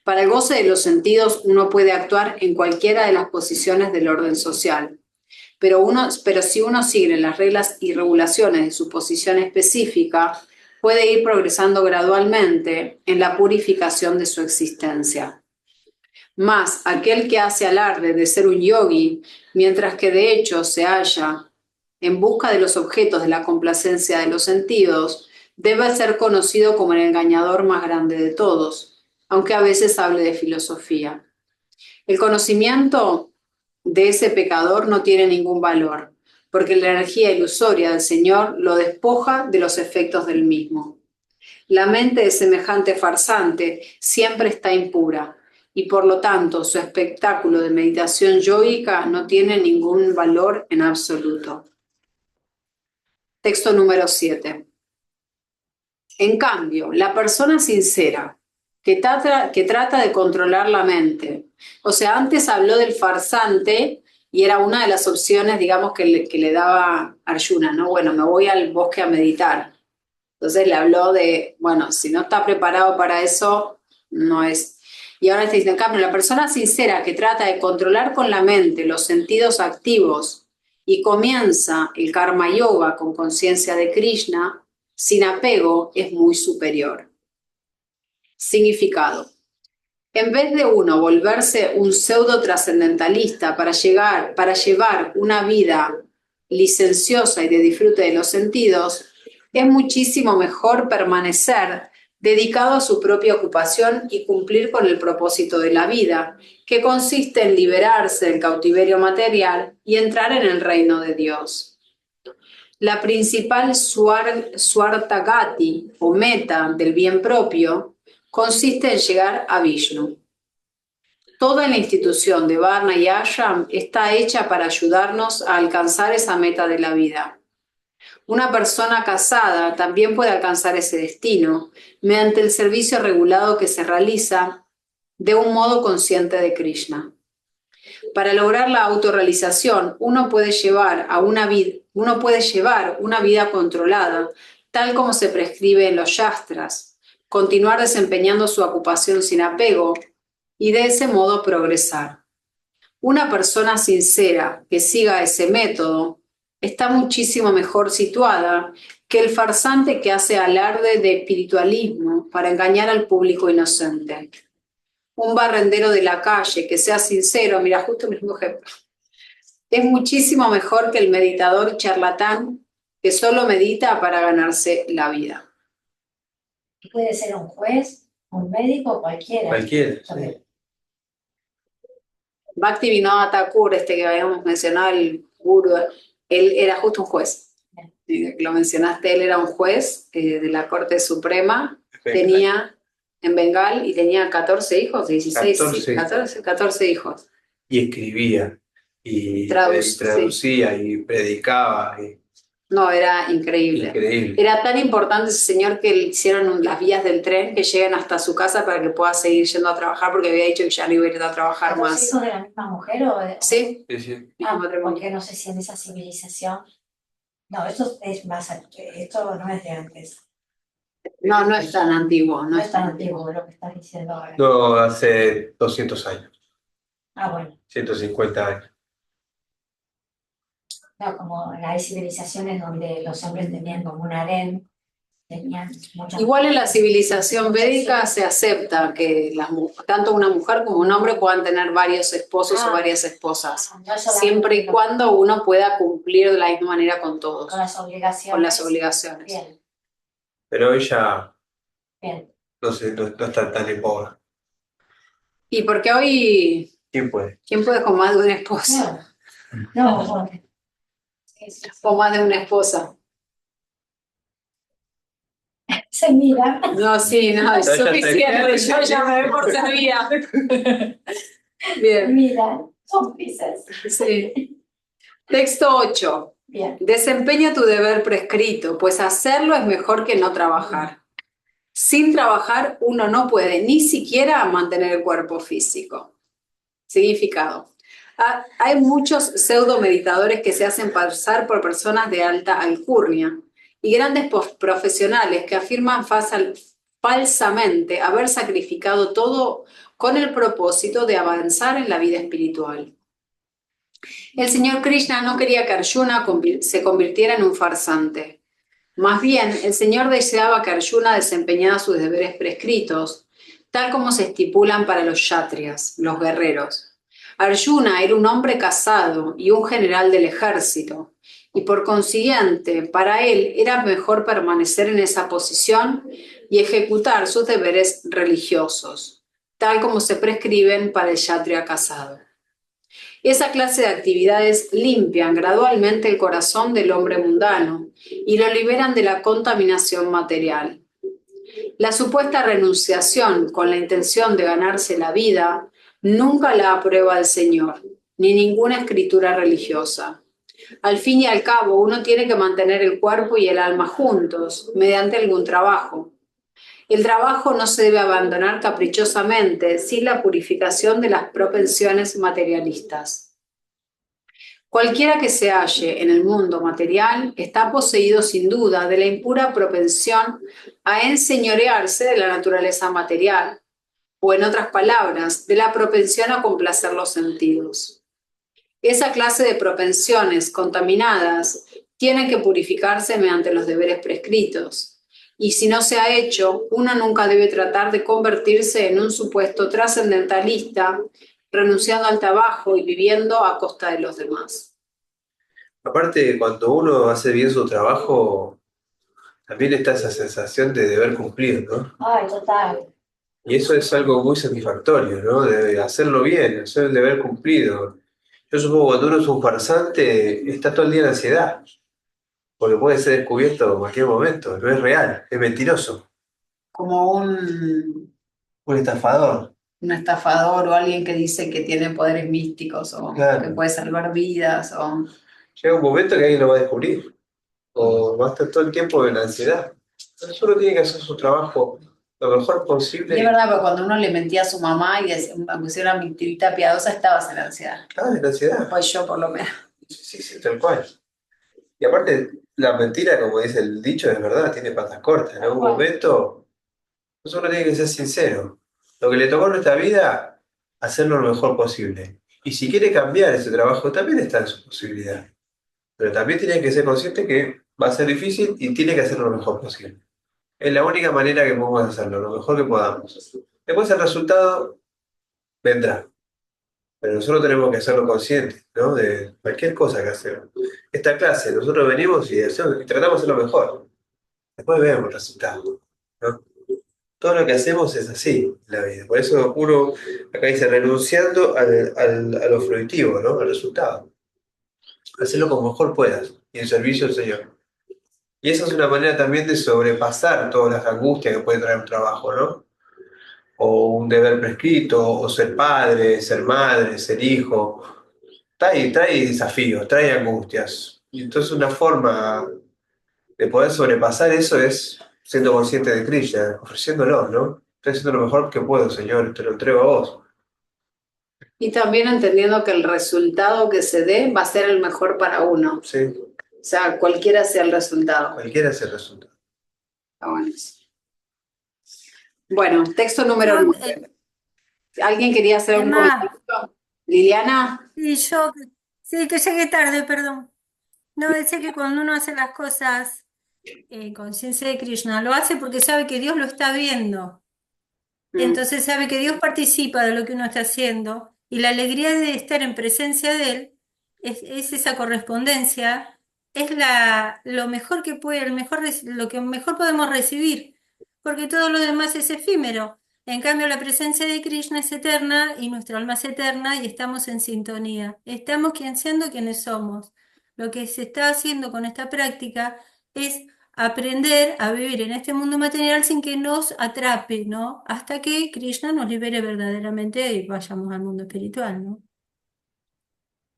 Para el goce de los sentidos, uno puede actuar en cualquiera de las posiciones del orden social, pero si uno sigue las reglas y regulaciones de su posición específica, puede ir progresando gradualmente en la purificación de su existencia. Mas aquel que hace alarde de ser un yogi, mientras que de hecho se halla en busca de los objetos de la complacencia de los sentidos, debe ser conocido como el engañador más grande de todos, aunque a veces hable de filosofía. El conocimiento de ese pecador no tiene ningún valor, porque la energía ilusoria del Señor lo despoja de los efectos del mismo. La mente de semejante farsante siempre está impura, y por lo tanto su espectáculo de meditación yógica no tiene ningún valor en absoluto. Texto número 7. En cambio, la persona sincera que trata de controlar la mente, o sea, antes habló del farsante y era una de las opciones, digamos, que le daba Arjuna, ¿no? Bueno, me voy al bosque a meditar. Entonces le habló de, bueno, si no está preparado para eso, no es. Y ahora está diciendo, en cambio, la persona sincera que trata de controlar con la mente los sentidos activos y comienza el karma yoga con conciencia de Krishna, sin apego, es muy superior. Significado. En vez de uno volverse un pseudo trascendentalista para llevar una vida licenciosa y de disfrute de los sentidos, es muchísimo mejor permanecer dedicado a su propia ocupación y cumplir con el propósito de la vida, que consiste en liberarse del cautiverio material y entrar en el reino de Dios. La principal Swartagati o meta del bien propio consiste en llegar a Vishnu. Toda la institución de Varna y Ashram está hecha para ayudarnos a alcanzar esa meta de la vida. Una persona casada también puede alcanzar ese destino mediante el servicio regulado que se realiza de un modo consciente de Krishna. Para lograr la autorrealización, uno puede llevar una vida controlada, tal como se prescribe en los Shastras, continuar desempeñando su ocupación sin apego y de ese modo progresar. Una persona sincera que siga ese método está muchísimo mejor situada que el farsante que hace alarde de espiritualismo para engañar al público inocente. Un barrendero de la calle que sea sincero, mira, justo el mismo ejemplo, es muchísimo mejor que el meditador charlatán que solo medita para ganarse la vida. Puede ser un juez, un médico, cualquiera. Cualquiera, sí. Bhaktivinoda Thakur, que habíamos mencionado, el gurú, él era justo un juez. Lo mencionaste, él era un juez de la Corte Suprema, tenía en Bengal y tenía 14 hijos, 16, 14 hijos. Y escribía, y Traducía traducía, y predicaba. No, era increíble. Increíble. Era tan importante ese señor que le hicieron las vías del tren que lleguen hasta su casa para que pueda seguir yendo a trabajar porque había dicho que ya no iba a ir a trabajar ¿Los dos más. hijos de la misma mujer o de...? Sí, Sí, sí. mismo Ah, matrimonio. porque no sé si en esa civilización... No, esto es más... Esto no es de antes. No, no es tan antiguo. No es tan antiguo lo que estás diciendo ahora. No, hace 200 años, Ah, bueno. 150 años. No, como hay civilizaciones donde los hombres tenían como un harén, tenían muchas... Igual en la civilización védica se acepta que tanto una mujer como un hombre puedan tener varios esposos o varias esposas, no solamente siempre y cuando uno pueda cumplir de la misma manera con todos, con las obligaciones. con las obligaciones. Bien, Pero hoy ya bien. no sé, no está tan en boga. Y porque hoy, ¿Quién puede? ¿quién puede con más de una esposa? No, bueno. O más de una esposa. Se mira. No, sí, no, es Ya está. suficiente, yo ya me doy por servida. Bien, Mira, cómplices. sí. Texto 8. Bien. Desempeña tu deber prescrito, pues hacerlo es mejor que no trabajar. Sin trabajar uno no puede ni siquiera mantener el cuerpo físico. Significado. Hay muchos pseudo meditadores que se hacen pasar por personas de alta alcurnia y grandes profesionales que afirman falsamente haber sacrificado todo con el propósito de avanzar en la vida espiritual. El señor Krishna no quería que Arjuna se convirtiera en un farsante. Más bien, el señor deseaba que Arjuna desempeñara sus deberes prescritos, tal como se estipulan para los kshatriyas, los guerreros. Arjuna era un hombre casado y un general del ejército, y por consiguiente, para él era mejor permanecer en esa posición y ejecutar sus deberes religiosos, tal como se prescriben para el kshatriya casado. Esa clase de actividades limpian gradualmente el corazón del hombre mundano y lo liberan de la contaminación material. La supuesta renunciación con la intención de ganarse la vida nunca la aprueba el Señor, ni ninguna escritura religiosa. Al fin y al cabo, uno tiene que mantener el cuerpo y el alma juntos, mediante algún trabajo. El trabajo no se debe abandonar caprichosamente sin la purificación de las propensiones materialistas. Cualquiera que se halle en el mundo material está poseído sin duda de la impura propensión a enseñorearse de la naturaleza material, o en otras palabras, de la propensión a complacer los sentidos. Esa clase de propensiones contaminadas tienen que purificarse mediante los deberes prescritos, y si no se ha hecho, uno nunca debe tratar de convertirse en un supuesto trascendentalista, renunciando al trabajo y viviendo a costa de los demás. Aparte, cuando uno hace bien su trabajo, también está esa sensación de deber cumplir, ¿no? Ay, total. Y eso es algo muy satisfactorio, ¿no? De hacerlo bien, hacer el deber cumplido. Yo supongo que cuando uno es un farsante, está todo el día en ansiedad, porque puede ser descubierto en cualquier momento, no es real, es mentiroso. Como un estafador. estafador o alguien que dice que tiene poderes místicos o Claro. que puede salvar vidas. Llega un momento que alguien lo va a descubrir, o va a estar todo el tiempo en ansiedad. Entonces uno tiene que hacer su trabajo lo mejor posible. Y es verdad, pero cuando uno le mentía a su mamá y decía, aunque sea una mentirita piadosa, estabas en la ansiedad. Claro, en ansiedad. Pues yo, por lo menos. Sí, tal cual. Y aparte, la mentira, como dice el dicho, es verdad, tiene patas cortas. En algún momento, uno tiene que ser sincero. Lo que le tocó en nuestra vida, hacerlo lo mejor posible. Y si quiere cambiar ese trabajo, también está en su posibilidad. Pero también tiene que ser consciente que va a ser difícil y tiene que hacerlo lo mejor posible. Es la única manera que podemos hacerlo, lo mejor que podamos. Después el resultado vendrá. Pero nosotros tenemos que hacerlo conscientes, ¿no? De cualquier cosa que hacemos. Esta clase, nosotros venimos y tratamos de hacerlo mejor. Después vemos el resultado, ¿no? Todo lo que hacemos es así en la vida. Por eso uno, acá dice, renunciando a lo fruitivo, ¿no? Al resultado. Hacerlo como mejor puedas y en servicio al Señor. Y esa es una manera también de sobrepasar todas las angustias que puede traer un trabajo, ¿no? O un deber prescrito, o ser padre, ser madre, ser hijo. Trae desafíos, trae angustias. Y entonces una forma de poder sobrepasar eso es siendo consciente de Krishna, ofreciéndolo, ¿no? Estoy haciendo lo mejor que puedo, Señor, te lo entrego a vos. Y también entendiendo que el resultado que se dé va a ser el mejor para uno. Sí, O sea, cualquiera sea el resultado. cualquiera es el resultado. Está bueno eso. Bueno, texto número 9. ¿Alguien quería hacer un Emma, comentario? ¿Liliana? y yo, sí, que llegué tarde, perdón. No, decía que cuando uno hace las cosas en conciencia de Krishna, lo hace porque sabe que Dios lo está viendo. Entonces sabe que Dios participa de lo que uno está haciendo y la alegría de estar en presencia de Él es esa correspondencia, es lo mejor que puede, lo que mejor podemos recibir, porque todo lo demás es efímero. En cambio, la presencia de Krishna es eterna y nuestra alma es eterna y estamos en sintonía. Estamos siendo quienes somos. Lo que se está haciendo con esta práctica es aprender a vivir en este mundo material sin que nos atrape, ¿no? Hasta que Krishna nos libere verdaderamente y vayamos al mundo espiritual, ¿no?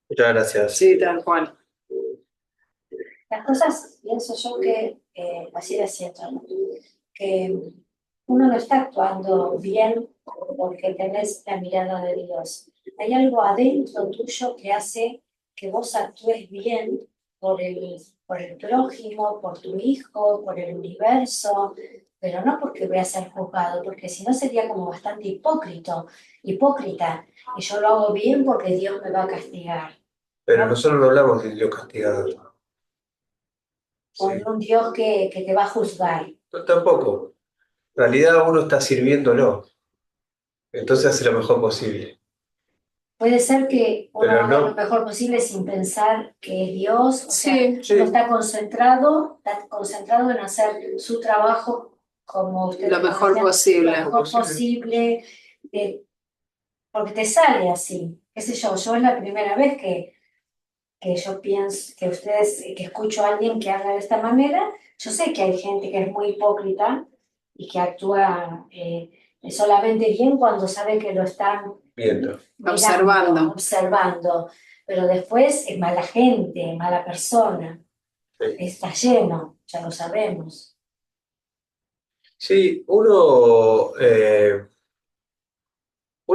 Muchas gracias. Sí, tal cual. Las cosas, pienso yo que así de cierto, ¿no? Que uno no está actuando bien porque tenés la mirada de Dios. Hay algo adentro tuyo que hace que vos actúes bien por el prójimo, por tu hijo, por el universo, pero no porque voy a ser juzgado, porque si no sería como bastante hipócrita, y yo lo hago bien porque Dios me va a castigar. Pero nosotros no hablamos de Dios castigado. Con Sí. un Dios que te va a juzgar. No, tampoco. En realidad uno está sirviéndolo. Entonces hace lo mejor posible. Puede ser que uno Pero haga no. lo mejor posible sin pensar que es Dios, o sea, Sí, uno está concentrado en hacer su trabajo como usted lo mejor decía, posible. lo mejor posible, porque te sale así. Qué sé yo, es la primera vez que yo pienso, que escucho a alguien que habla de esta manera. Yo sé que hay gente que es muy hipócrita y que actúa solamente bien cuando sabe que lo están Viendo. mirando, observando, pero después es mala gente, mala persona, Sí. está lleno, ya lo sabemos. Sí, uno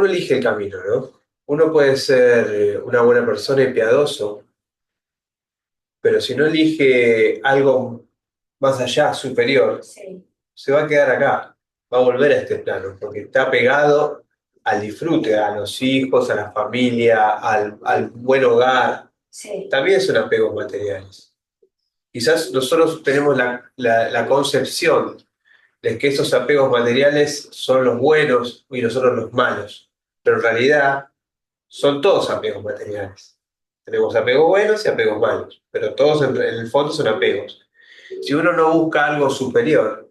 elige el camino, ¿no? Uno puede ser una buena persona y piadoso, pero si no elige algo más allá, superior, Sí, se va a quedar acá, va a volver a este plano, porque está pegado al disfrute, a los hijos, a la familia, al buen hogar. sí, También son apegos materiales. Quizás nosotros tenemos la concepción de que esos apegos materiales son los buenos y nosotros los malos, pero en realidad son todos apegos materiales. Tenemos apegos buenos y apegos malos, pero todos en el fondo son apegos. Si uno no busca algo superior,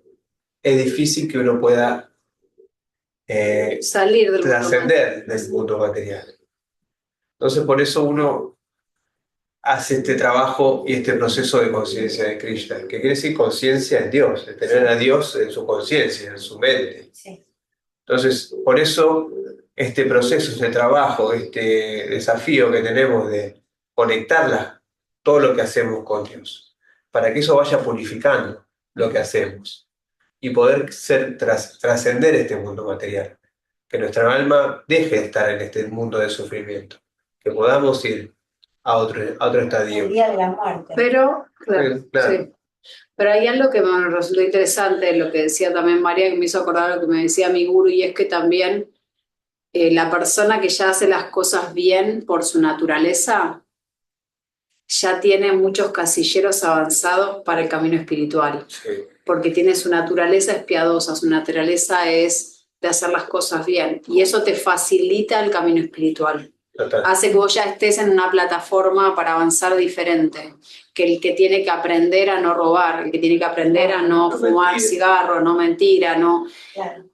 es difícil que uno pueda Salir del mundo trascender del mundo material. Entonces, por eso uno hace este trabajo y este proceso de conciencia de Krishna, que quiere decir conciencia en Dios, de tener a Dios en su conciencia, en su mente. sí. Entonces, por eso este proceso, este trabajo, este desafío que tenemos de conectarla, todo lo que hacemos con Dios, para que eso vaya purificando lo que hacemos y poder trascender este mundo material, que nuestra alma deje de estar en este mundo de sufrimiento, que podamos ir a otro estadio. El día de la muerte. Pero, claro, Claro. sí. Pero hay algo que me resultó interesante, lo que decía también María, que me hizo acordar lo que me decía mi gurú, y es que también la persona que ya hace las cosas bien por su naturaleza, ya tiene muchos casilleros avanzados para el camino espiritual, Sí. porque tiene su naturaleza es piadosa, su naturaleza es de hacer las cosas bien, y eso te facilita el camino espiritual. Total. Hace que vos ya estés en una plataforma para avanzar diferente, que el que tiene que aprender a no robar, el que tiene que aprender a no fumar mentir. cigarro, no mentir, Claro,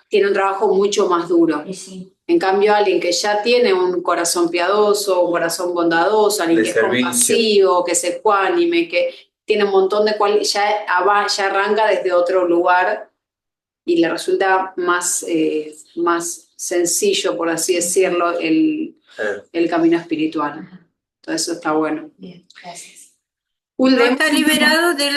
tiene un trabajo mucho más duro. y sí, En cambio, alguien que ya tiene un corazón piadoso, un corazón bondadoso, alguien De que servicio. es compasivo, que es ecuánime, que tiene un montón de cualidades, ya arranca desde otro lugar y le resulta más sencillo, por así decirlo, el camino espiritual. Entonces eso está bueno. bien, gracias. No está liberado de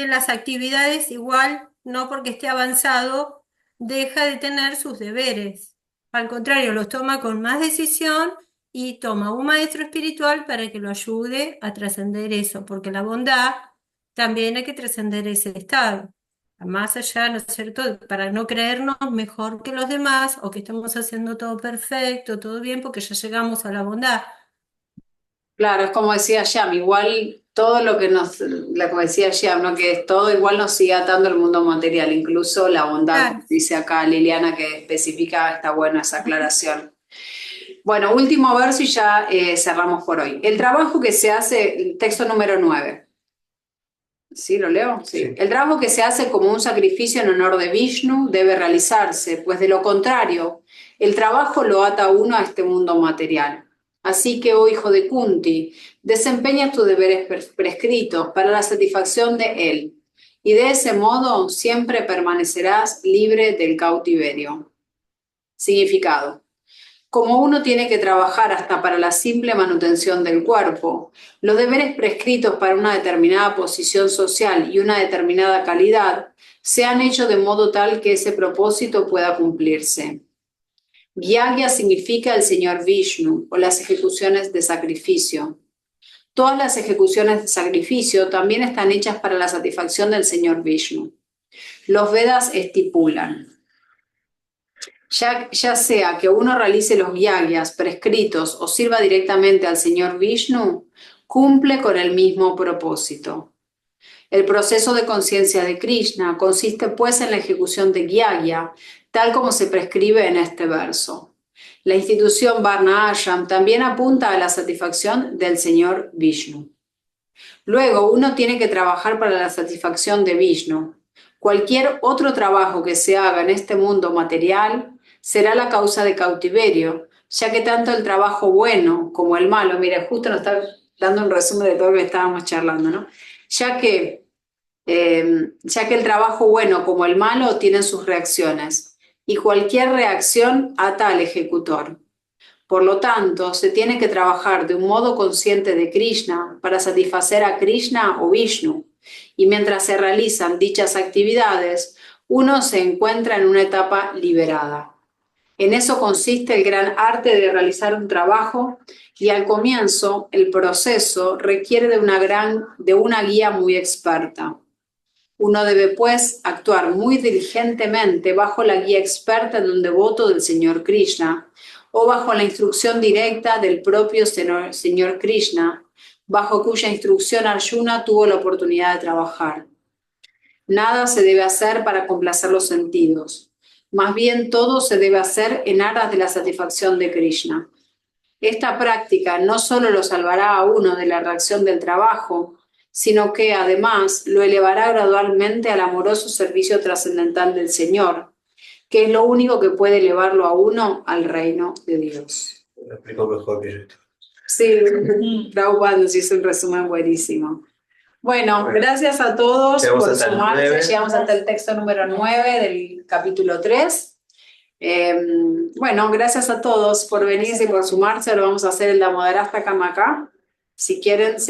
las actividades igual, no porque esté avanzado, deja de tener sus deberes. Al contrario, los toma con más decisión y toma un maestro espiritual para que lo ayude a trascender eso, porque la bondad también hay que trascender ese estado. Más allá, ¿no es cierto?, para no creernos mejor que los demás o que estamos haciendo todo perfecto, todo bien, porque ya llegamos a la bondad. Claro, es como decía Yam, igual todo lo que como decía Yam, ¿no? Que es todo igual nos sigue atando el mundo material, incluso la bondad, Claro. como dice acá Liliana, que especifica, está buena esa aclaración. Bueno, último verso y ya cerramos por hoy. El trabajo que se hace, texto número 9. ¿Sí, lo leo? Sí. Sí. El trabajo que se hace como un sacrificio en honor de Vishnu debe realizarse, pues de lo contrario, el trabajo lo ata a uno a este mundo material. Así que, oh hijo de Kunti, desempeña tus deberes prescritos para la satisfacción de él, y de ese modo siempre permanecerás libre del cautiverio. Significado. Como uno tiene que trabajar hasta para la simple manutención del cuerpo, los deberes prescritos para una determinada posición social y una determinada calidad se han hecho de modo tal que ese propósito pueda cumplirse. Gyagya significa el señor Vishnu o las ejecuciones de sacrificio. Todas las ejecuciones de sacrificio también están hechas para la satisfacción del señor Vishnu. Los Vedas estipulan: ya sea que uno realice los yagyas prescritos o sirva directamente al señor Vishnu, cumple con el mismo propósito. El proceso de conciencia de Krishna consiste pues en la ejecución de yagya, tal como se prescribe en este verso. La institución Varna Ashram también apunta a la satisfacción del señor Vishnu. Luego uno tiene que trabajar para la satisfacción de Vishnu. Cualquier otro trabajo que se haga en este mundo material será la causa de cautiverio, ya que tanto el trabajo bueno como el malo, mira, justo nos está dando un resumen de todo lo que estábamos charlando, ¿no? Ya que el trabajo bueno como el malo tienen sus reacciones, y cualquier reacción ata al ejecutor. Por lo tanto, se tiene que trabajar de un modo consciente de Krishna para satisfacer a Krishna o Vishnu, y mientras se realizan dichas actividades, uno se encuentra en una etapa liberada. En eso consiste el gran arte de realizar un trabajo, y al comienzo el proceso requiere de una guía muy experta. Uno debe, pues, actuar muy diligentemente bajo la guía experta de un devoto del Señor Krishna, o bajo la instrucción directa del propio Señor Krishna, bajo cuya instrucción Arjuna tuvo la oportunidad de trabajar. Nada se debe hacer para complacer los sentidos. Más bien todo se debe hacer en aras de la satisfacción de Krishna. Esta práctica no solo lo salvará a uno de la reacción del trabajo, sino que además lo elevará gradualmente al amoroso servicio trascendental del Señor, que es lo único que puede elevarlo a uno al reino de Dios. Lo explico mejor que yo. Sí, Prabhupada nos hizo un resumen buenísimo. Bueno, gracias a todos Llegamos por hasta el sumarse. 9. Llegamos hasta el texto número 9 del capítulo 3. Bueno, gracias a todos por venirse y por sumarse. Ahora vamos a hacer el Damodarastha Kamaka. Si quieren,